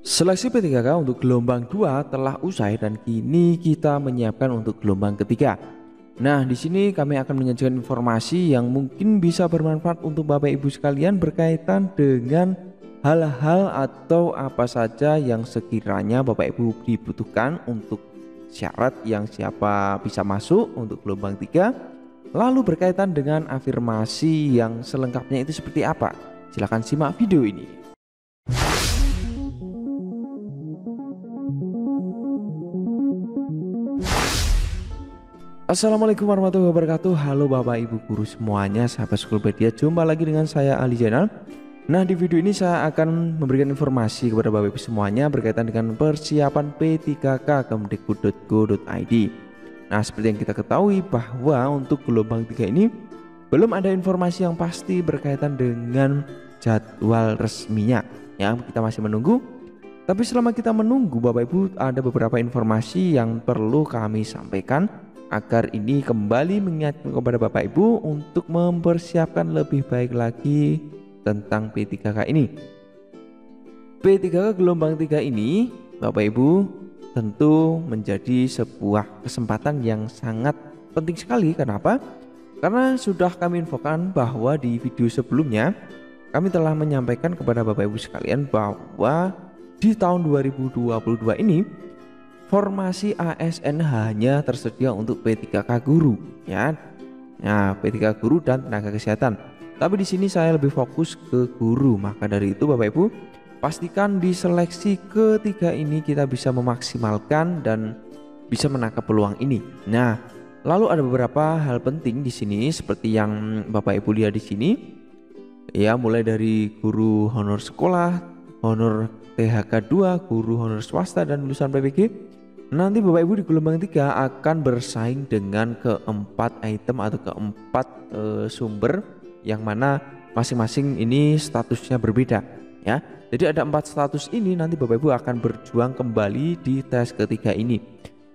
Seleksi P3K untuk gelombang 2 telah usai dan kini kita menyiapkan untuk gelombang ketiga. Nah, di sini kami akan menyajikan informasi yang mungkin bisa bermanfaat untuk Bapak Ibu sekalian berkaitan dengan hal-hal atau apa saja yang sekiranya Bapak Ibu dibutuhkan untuk syarat yang siapa bisa masuk untuk gelombang 3. Lalu berkaitan dengan afirmasi yang selengkapnya itu seperti apa? Silahkan simak video ini. Assalamualaikum warahmatullahi wabarakatuh. Halo Bapak Ibu guru semuanya, sahabat Schoolpedia. Jumpa lagi dengan saya Ali Zainal. Nah, di video ini saya akan memberikan informasi kepada Bapak Ibu semuanya berkaitan dengan persiapan P3K Kemdikbud.go.id. Nah, seperti yang kita ketahui bahwa untuk gelombang 3 ini belum ada informasi yang pasti berkaitan dengan jadwal resminya. Ya, kita masih menunggu. Tapi selama kita menunggu Bapak Ibu, ada beberapa informasi yang perlu kami sampaikan agar ini kembali mengingatkan kepada Bapak Ibu untuk mempersiapkan lebih baik lagi tentang P3K ini. P3K gelombang 3 ini Bapak Ibu tentu menjadi sebuah kesempatan yang sangat penting sekali. Kenapa? Karena sudah kami infokan bahwa di video sebelumnya kami telah menyampaikan kepada Bapak Ibu sekalian bahwa di tahun 2022 ini formasi ASN hanya tersedia untuk P3K guru, ya. Nah, P3K guru dan tenaga kesehatan. Tapi di sini saya lebih fokus ke guru. Maka dari itu Bapak Ibu, pastikan di seleksi ketiga ini kita bisa memaksimalkan dan bisa menangkap peluang ini. Nah, lalu ada beberapa hal penting di sini seperti yang Bapak Ibu lihat di sini. Ya, mulai dari guru honor sekolah, honor THK 2, guru honor swasta dan lulusan PPG. Nanti Bapak Ibu di gelombang 3 akan bersaing dengan keempat item atau keempat sumber yang mana masing-masing ini statusnya berbeda, ya. Jadi ada 4 status ini nanti Bapak Ibu akan berjuang kembali di tes ketiga ini.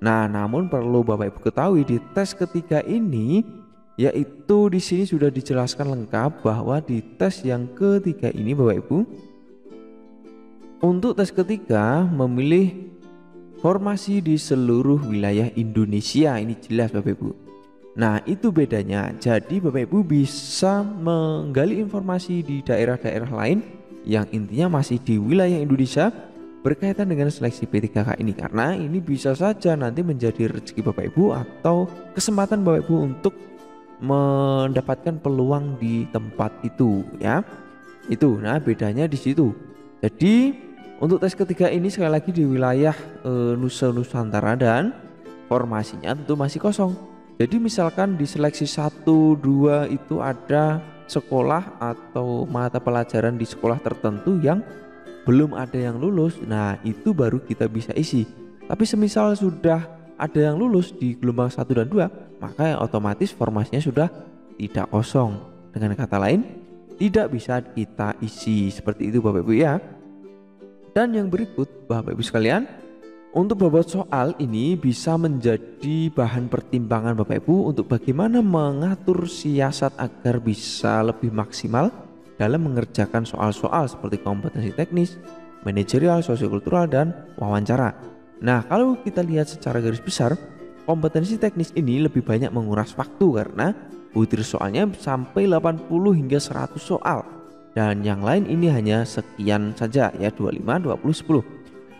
Nah, namun perlu Bapak Ibu ketahui di tes ketiga ini yaitu di sini sudah dijelaskan lengkap bahwa di tes yang ketiga ini Bapak Ibu untuk tes ketiga memilih formasi di seluruh wilayah Indonesia. Ini jelas Bapak Ibu. Nah, itu bedanya. Jadi Bapak Ibu bisa menggali informasi di daerah-daerah lain yang intinya masih di wilayah Indonesia berkaitan dengan seleksi P3K ini, karena ini bisa saja nanti menjadi rezeki Bapak Ibu atau kesempatan Bapak Ibu untuk mendapatkan peluang di tempat itu, ya. Itu. Nah, bedanya di situ. Jadi untuk tes ketiga ini sekali lagi di wilayah Nusa Nusantara dan formasinya tentu masih kosong. Jadi misalkan di seleksi 1, 2 itu ada sekolah atau mata pelajaran di sekolah tertentu yang belum ada yang lulus. Nah, itu baru kita bisa isi. Tapi semisal sudah ada yang lulus di gelombang 1 dan 2, maka otomatis formasinya sudah tidak kosong. Dengan kata lain, tidak bisa kita isi. Seperti itu Bapak Ibu, ya. Dan yang berikut Bapak Ibu sekalian, untuk bobot soal ini bisa menjadi bahan pertimbangan Bapak Ibu untuk bagaimana mengatur siasat agar bisa lebih maksimal dalam mengerjakan soal-soal seperti kompetensi teknis, manajerial, sosiokultural, dan wawancara. Nah, kalau kita lihat secara garis besar, kompetensi teknis ini lebih banyak menguras waktu karena butir soalnya sampai 80 hingga 100 soal. Dan yang lain ini hanya sekian saja, ya, 25, 20, 10.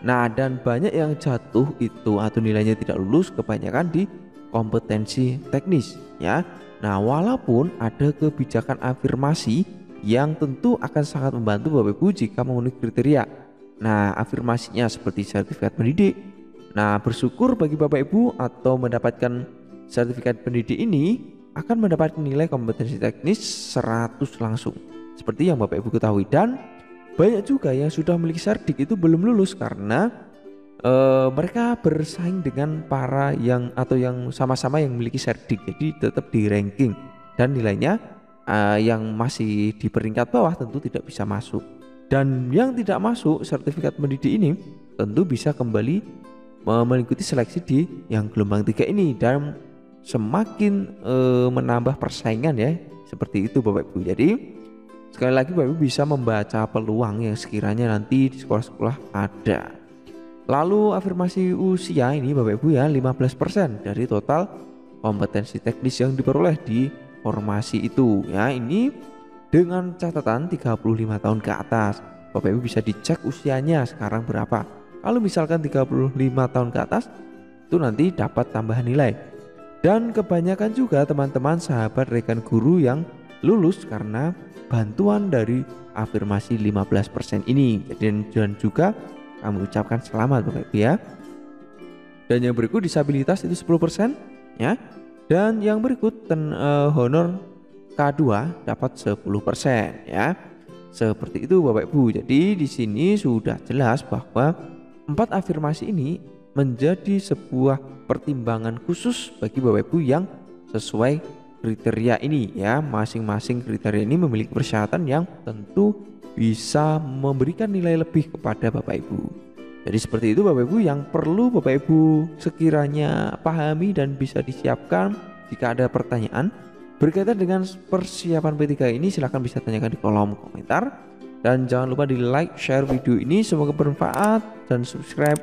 Nah, dan banyak yang jatuh itu atau nilainya tidak lulus kebanyakan di kompetensi teknis, ya. Nah, walaupun ada kebijakan afirmasi yang tentu akan sangat membantu Bapak Ibu jika memenuhi kriteria. Nah, afirmasinya seperti sertifikat pendidik. Nah, bersyukur bagi Bapak Ibu atau mendapatkan sertifikat pendidik ini akan mendapatkan nilai kompetensi teknis 100 langsung. Seperti yang Bapak Ibu ketahui, dan banyak juga yang sudah memiliki serdik itu belum lulus karena mereka bersaing dengan para yang atau yang sama-sama yang memiliki serdik, jadi tetap di ranking dan nilainya yang masih di peringkat bawah tentu tidak bisa masuk. Dan yang tidak masuk sertifikat pendidik ini tentu bisa kembali mengikuti seleksi di yang gelombang 3 ini dan semakin menambah persaingan, ya. Seperti itu Bapak Ibu. Jadi Sekali lagi Bapak Ibu bisa membaca peluang yang sekiranya nanti di sekolah-sekolah ada. Lalu afirmasi usia ini Bapak Ibu ya 15% dari total kompetensi teknis yang diperoleh di formasi itu ya. Ini dengan catatan 35 tahun ke atas. Bapak Ibu bisa dicek usianya sekarang berapa. Kalau misalkan 35 tahun ke atas itu nanti dapat tambahan nilai. Dan kebanyakan juga teman-teman sahabat rekan guru yang lulus karena bantuan dari afirmasi 15% ini. Dan juga kami ucapkan selamat Bapak Ibu ya. Dan yang berikut disabilitas itu 10% ya. Dan yang berikut honor K2 dapat 10% ya. Seperti itu Bapak Ibu. Jadi di sini sudah jelas bahwa 4 afirmasi ini menjadi sebuah pertimbangan khusus bagi Bapak Ibu yang sesuai kriteria ini ya. Masing-masing kriteria ini memiliki persyaratan yang tentu bisa memberikan nilai lebih kepada Bapak Ibu. Jadi seperti itu Bapak Ibu yang perlu Bapak Ibu sekiranya pahami dan bisa disiapkan. Jika ada pertanyaan berkaitan dengan persiapan P3 ini silahkan bisa tanyakan di kolom komentar. Dan jangan lupa di like, share video ini, semoga bermanfaat, dan subscribe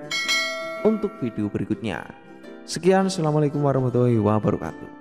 untuk video berikutnya. Sekian, assalamualaikum warahmatullahi wabarakatuh.